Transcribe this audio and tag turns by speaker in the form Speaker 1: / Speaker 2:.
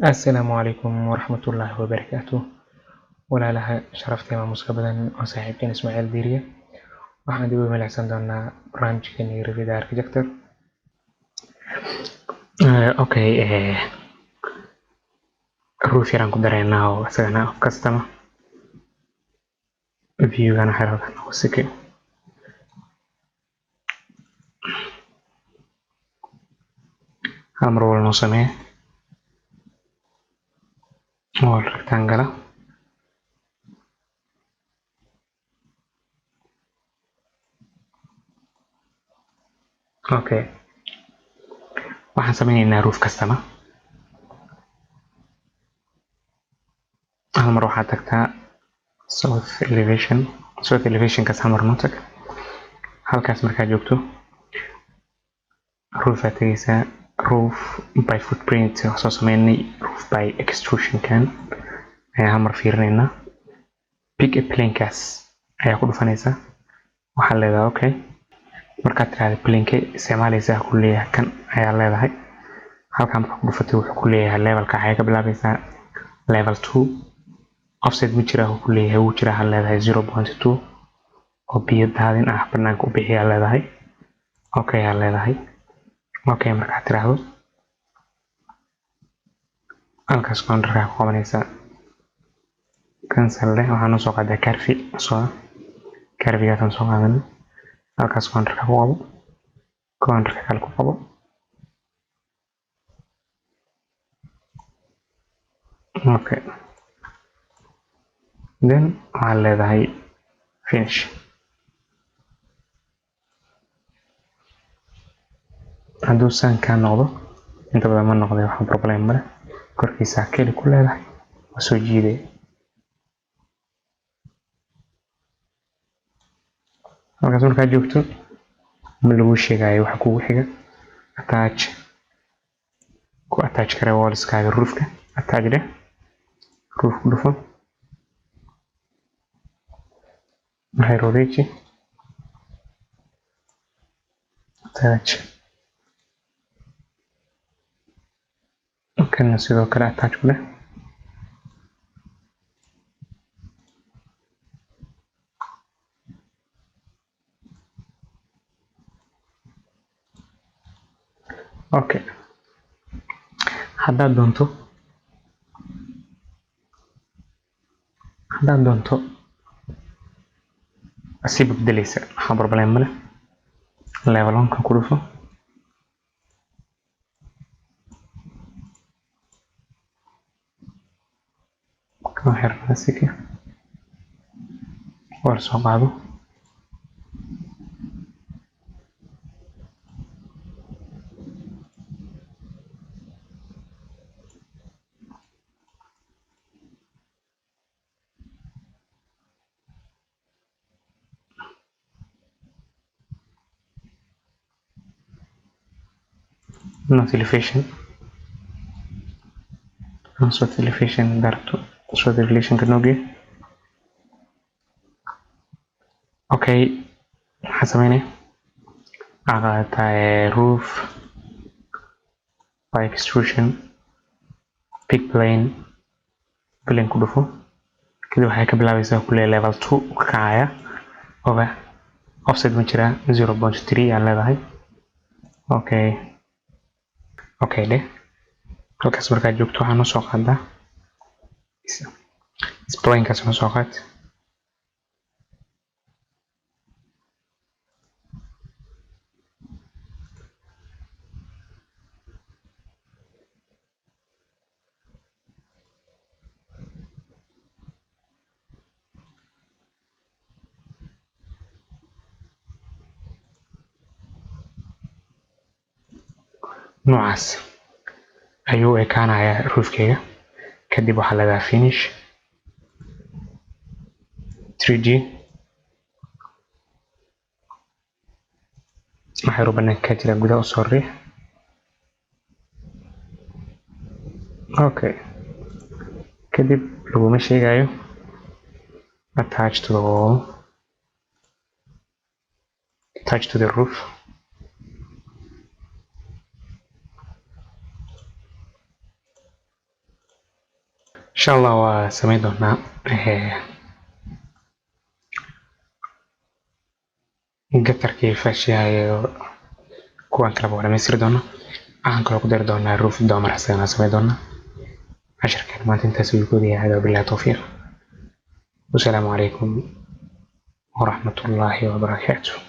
Speaker 1: السلام عليكم ورحمة الله وبركاته. walaalaha sharafta maamuska badan oo saaxiibkeen Ismaaciil Diiriye waxaan dib u milicsan doonaa barnaamijkeeni Revit Architecture. Okay, roof yaraan ku dareynaa oo isagana customer view-gana xeerarka nagu sikay. hal mar walba noo samee wall rectangle. Okay, waxaan sameynaynaa roof customer. hal mar waxaad tagtaa south elevation kaas hal mar noo tag. halkaas markaad joogto roof aad tegaysaa. roof by footprint waxaan soo sameynay roof by extrusion kan ayaa hal mar fiirinaynaa. pick a plane kaas ayaa ku dhufanaysaa. waxaa leedahay okay, markaad tiraahdo plane-ka isticmaalaysaa ku leeyahay kan ayaa leedahay. halkan markaa ku dhufatay wuxuu ku leeyahay levelka waxay ka bilaabaysaa level 2. offset ma jira ku leeyahay wuu jira hal leedahay 0.2 oo biyo daadin ah banaanka u bixiyaa leedahay. okay ayaa leedahay. okay markaad tiraahdo halkaas counterka ku qabanaysaa cancel leh. waxaan soo qaadaa carvigaasaan soo qaadanay. halkaas counterka ku qabo, counterka kale ku qabo. okay, then waxaad leedahay finish. hadduu saan kaa noqdo inta badan ma noqday waxaan problem male, korkiisa keli ku leedahay waa soo jiiday. halkaas markaad joogto ma lagu sheegayo waxa kugu xiga. attach kare wallskaaga roofka attach leh. roof ku dhufo maxay rodeeji attach. kana sidoo kale attach ku leh. okay, haddaad doonto si beddelaysa waxaa problem male. level 1 kan ku dhufo. kan xirna siki war soo qaado. not elevation darto south elevation ka noogee. okay, waxaan sameynay qaadataa roof by extrusion pick plane ku dhufo. kadib waxay ka bilaabaysaa ku leeyahay level 2 ka kacaya over offset ma jira 0.3 aan leedahay. okay leh. halkaas markaad joogto waxaan noo soo qaadaa spline-kaas noo soo qaad. noocaas ayuu ekaanayaa roofkeyga. kadib waxaa leedahay finish 3D. waxay banaanka ka jira gudaha usoo riix. okay, kadib laguma sheegayo attach to the wall, attach to the roof. insha allah waa samayn doonaa gatarkii fashiya iyo kuwan kale waa dhamaystiri doonaa. waxaan kaloo ku dari doonaa roof dormer asagana samayn doonaa. casharkan maanta intaas ayuu ku yahay. billahi tawfiiq. wasalaamu calaykum waraxmatullaahi wabarakaatuh.